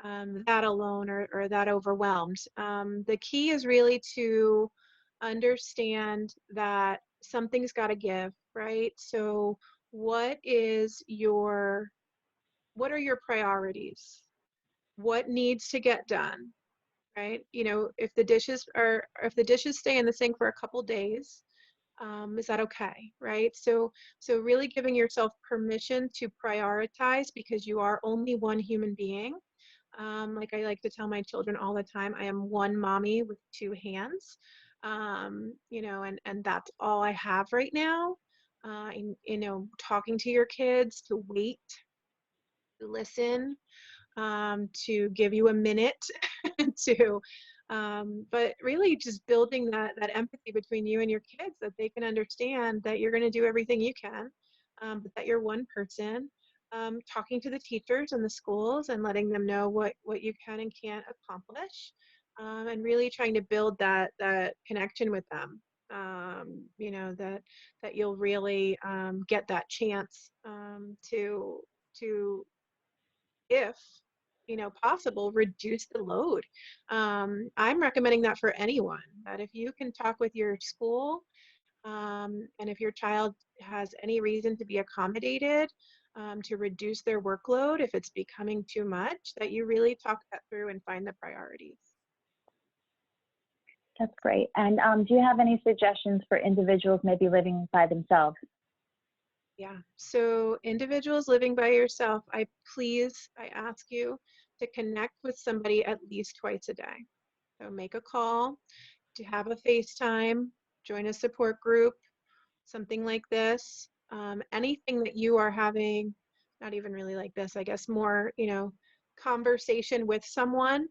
that alone or that overwhelmed. The key is really to understand that something's got to give, right? So what are your priorities? What needs to get done, right? If the dishes stay in the sink for a couple days, is that okay, right? So really giving yourself permission to prioritize, because you are only one human being. Like I like to tell my children all the time, I am one mommy with 2 hands, and that's all I have right now. Talking to your kids, to wait, to listen, to give you a minute to but really just building that empathy between you and your kids, that they can understand that you're going to do everything you can, but that you're one person. Talking to the teachers and the schools and letting them know what you can and can't accomplish, and really trying to build that connection with them, that you'll really get that chance to if possible, reduce the load. I'm recommending that for anyone, that if you can talk with your school, and if your child has any reason to be accommodated, to reduce their workload if it's becoming too much, that you really talk that through and find the priorities. That's great. And do you have any suggestions for individuals maybe living by themselves? Yeah. So individuals living by yourself, I ask you to connect with somebody at least twice a day. So make a call, to have a FaceTime, join a support group, something like this. Anything that you are having, not even really like this, I guess more, conversation with someone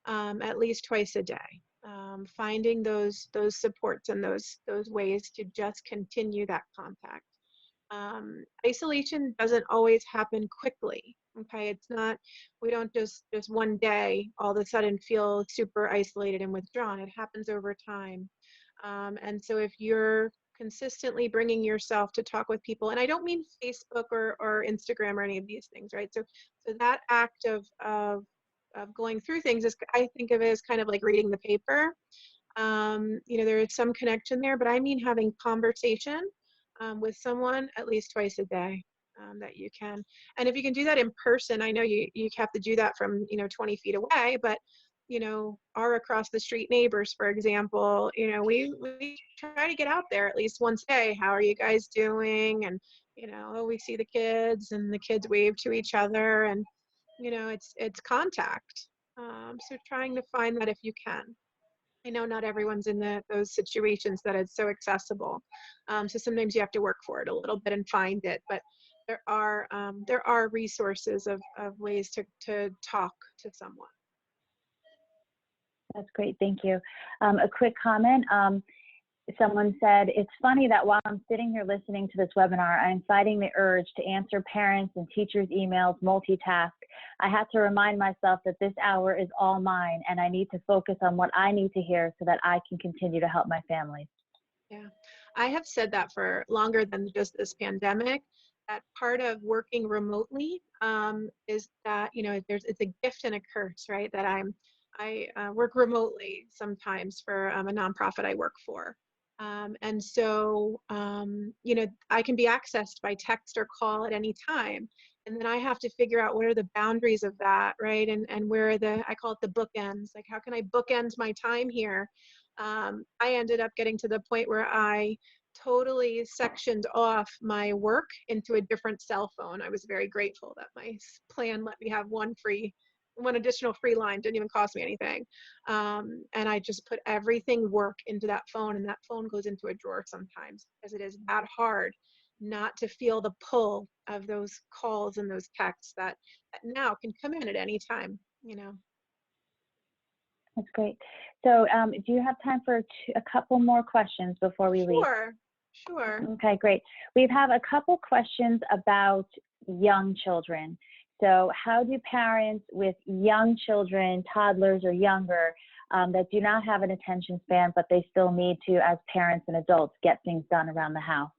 at least twice a day. Finding those supports and those ways to just continue that contact. Isolation doesn't always happen quickly. Okay, it's not, we don't just one day all of a sudden feel super isolated and withdrawn. It happens over time. And so if you're consistently bringing yourself to talk with people, and I don't mean Facebook or Instagram or any of these things, right? So that act of going through things is, I think of it as kind of like reading the paper. There is some connection there, but I mean having conversation with someone at least twice a day that you can. And if you can do that in person, I know you have to do that from 20 feet away, but our across the street neighbors, for example, we try to get out there at least once a day. How are you guys doing? And we see the kids, and the kids wave to each other, and it's contact. So trying to find that if you can. I know not everyone's in those situations that it's so accessible. So sometimes you have to work for it a little bit and find it, but there are resources of ways to talk to someone. That's great. Thank you. A quick comment. Someone said, it's funny that while I'm sitting here listening to this webinar, I'm fighting the urge to answer parents' and teachers' emails, multitask. I had to remind myself that this hour is all mine, and I need to focus on what I need to hear so that I can continue to help my family. Yeah, I have said that for longer than just this pandemic. That part of working remotely is that it's a gift and a curse, right? That I work remotely sometimes for a nonprofit I work for. And so, I can be accessed by text or call at any time. And then I have to figure out what are the boundaries of that, right? And where are I call it the bookends. Like, how can I bookend my time here? I ended up getting to the point where I totally sectioned off my work into a different cell phone. I was very grateful that my plan let me have one additional free line, didn't even cost me anything. And I just put everything work into that phone, and that phone goes into a drawer sometimes, because it is that hard not to feel the pull of those calls and those texts that now can come in at any time, That's great. So do you have time for a couple more questions before we leave? Sure. Okay, great. We have a couple questions about young children. So how do parents with young children, toddlers or younger, that do not have an attention span, but they still need to, as parents and adults, get things done around the house?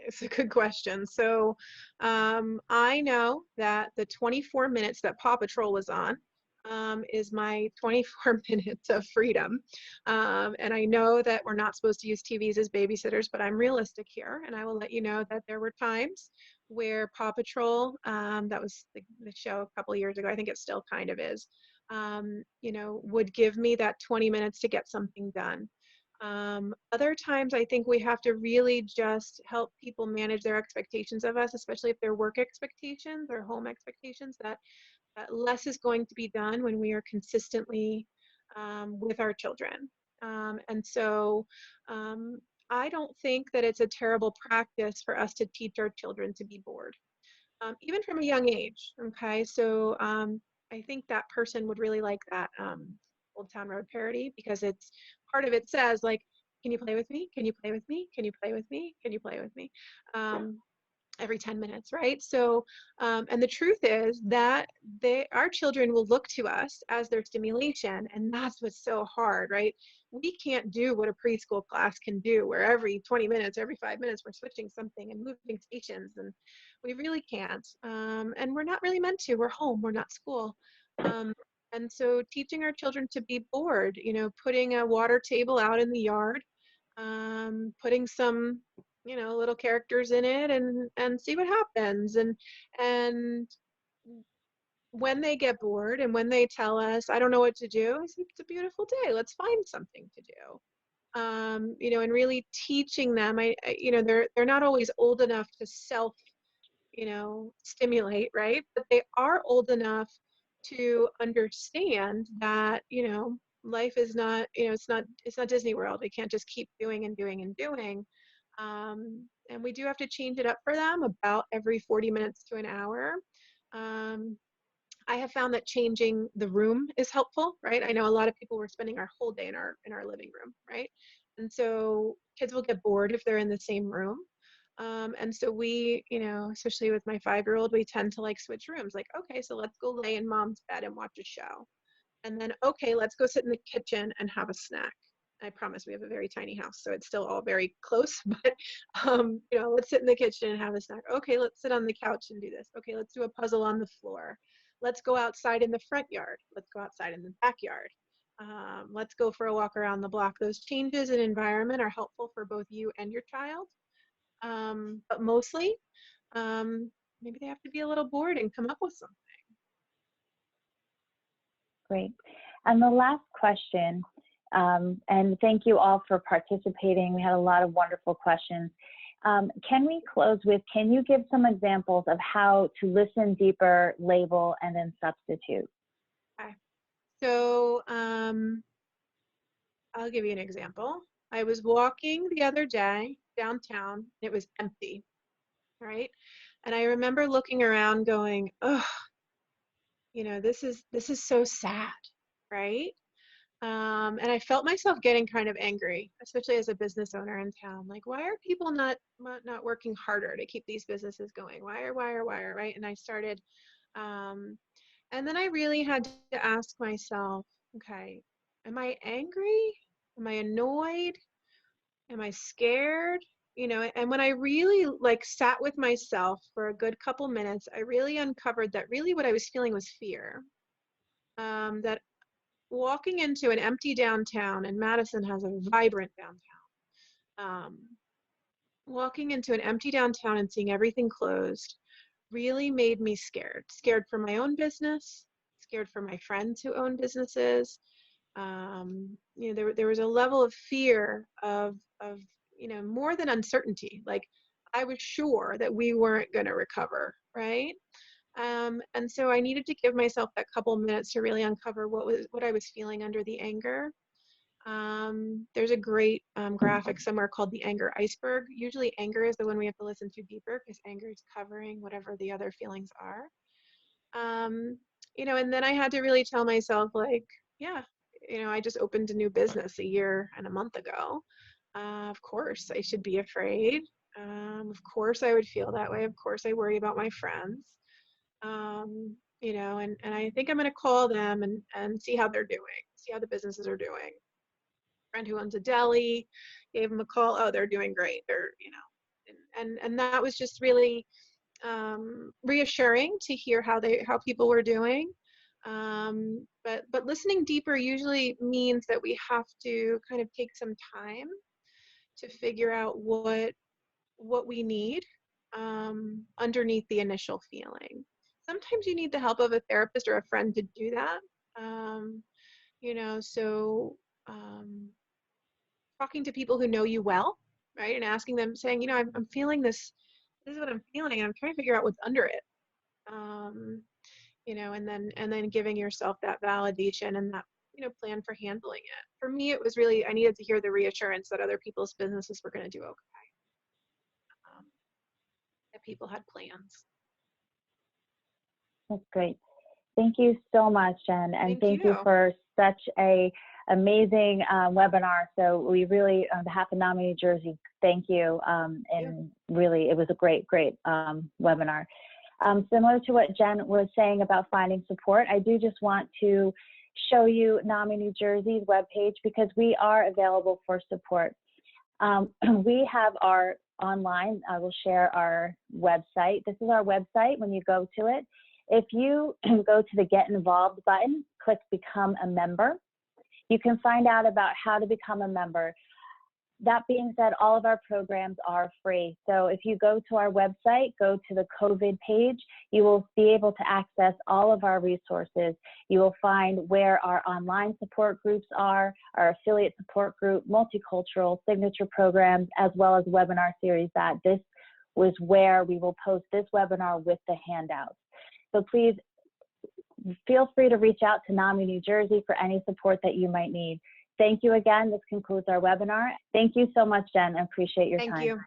It's a good question. So I know that the 24 minutes that Paw Patrol was on is my 24 minutes of freedom. And I know that we're not supposed to use TVs as babysitters, but I'm realistic here. And I will let you know that there were times where Paw Patrol, that was the show a couple of years ago, I think it still kind of is, would give me that 20 minutes to get something done. Other times, I think we have to really just help people manage their expectations of us, especially if they're work expectations or home expectations, that less is going to be done when we are consistently with our children. And so I don't think that it's a terrible practice for us to teach our children to be bored, even from a young age. Okay, so I think that person would really like that Old Town Road parody, because it's part of it says, like, can you play with me? Can you play with me? Can you play with me? Can you play with me? Every 10 minutes, right? So, and the truth is that our children will look to us as their stimulation, and that's what's so hard, right? We can't do what a preschool class can do, where every 20 minutes, every 5 minutes, we're switching something and moving stations, and we really can't. And we're not really meant to. We're home, we're not school. And so teaching our children to be bored, putting a water table out in the yard, putting some little characters in it, and see what happens, and when they get bored and when they tell us, I don't know what to do, I say, it's a beautiful day. Let's find something to do. You know, and really teaching them, you know, they're not always old enough to self, you know, stimulate, right? But they are old enough to understand that, you know, life is not, you know, it's not Disney World. We can't just keep doing and doing and doing. And we do have to change it up for them about every 40 minutes to an hour. I have found that changing the room is helpful, right? I know a lot of people were spending our whole day in our living room, right? And so kids will get bored if they're in the same room. And so we, you know, especially with my 5-year-old, we tend to like switch rooms. Like, okay, so let's go lay in mom's bed and watch a show. And then, okay, let's go sit in the kitchen and have a snack. I promise we have a very tiny house, so it's still all very close, but, you know, let's sit in the kitchen and have a snack. Okay, let's sit on the couch and do this. Okay, let's do a puzzle on the floor. Let's go outside in the front yard. Let's go outside in the backyard. Let's go for a walk around the block. Those changes in environment are helpful for both you and your child. But mostly, maybe they have to be a little bored and come up with something. Great. And the last question, and thank you all for participating. We had a lot of wonderful questions. Can we close with, can you give some examples of how to listen deeper, label, and then substitute? Okay. So I'll give you an example. I was walking the other day downtown. It was empty, right? And I remember looking around going, oh, you know, this is so sad, right? And I felt myself getting kind of angry, especially as a business owner in town. Like, why are people not working harder to keep these businesses going? Why, right? And I started, and then I really had to ask myself, okay, am I angry? Am I annoyed? Am I scared? You know, and when I really like sat with myself for a good couple minutes, I really uncovered that really what I was feeling was fear. That walking into an empty downtown, and Madison has a vibrant downtown. Walking into an empty downtown and seeing everything closed really made me scared. Scared for my own business, scared for my friends who own businesses. You know, there was a level of fear of you know, more than uncertainty. Like, I was sure that we weren't going to recover, right? And so I needed to give myself that couple minutes to really uncover what I was feeling under the anger. There's a great graphic somewhere called the Anger Iceberg. Usually anger is the one we have to listen to deeper because anger is covering whatever the other feelings are. You know, and then I had to really tell myself, like, yeah, you know, I just opened a new business a year and a month ago. Of course I should be afraid. Of course I would feel that way. Of course I worry about my friends. You know, and I think I'm going to call them and see how they're doing, see how the businesses are doing. Friend who owns a deli, gave them a call. Oh, they're doing great. They're, you know, and that was just really reassuring to hear how people were doing. But listening deeper usually means that we have to kind of take some time to figure out what we need underneath the initial feeling. Sometimes you need the help of a therapist or a friend to do that. You know, so talking to people who know you well, right, and asking them, saying, you know, I'm feeling this. This is what I'm feeling, and I'm trying to figure out what's under it. You know, and then giving yourself that validation and that, you know, plan for handling it. For me, it was really, I needed to hear the reassurance that other people's businesses were going to do okay. That people had plans. That's great. Thank you so much, Jen, and thank you you for such a amazing webinar. So we really, on behalf of Nami, New Jersey, thank you. And really, it was a great webinar. Similar to what Jen was saying about finding support, I do just want to show you Nami, New Jersey's webpage because we are available for support. We have our online, I will share our website. This is our website when you go to it. If you go to the Get Involved button, click Become a Member, you can find out about how to become a member. That being said, all of our programs are free. So if you go to our website, go to the COVID page, you will be able to access all of our resources. You will find where our online support groups are, our affiliate support group, multicultural signature programs, as well as webinar series. That this was where we will post this webinar with the handouts. So please feel free to reach out to Nami, New Jersey for any support that you might need. Thank you again. This concludes our webinar. Thank you so much, Jen. I appreciate your time. Thank you.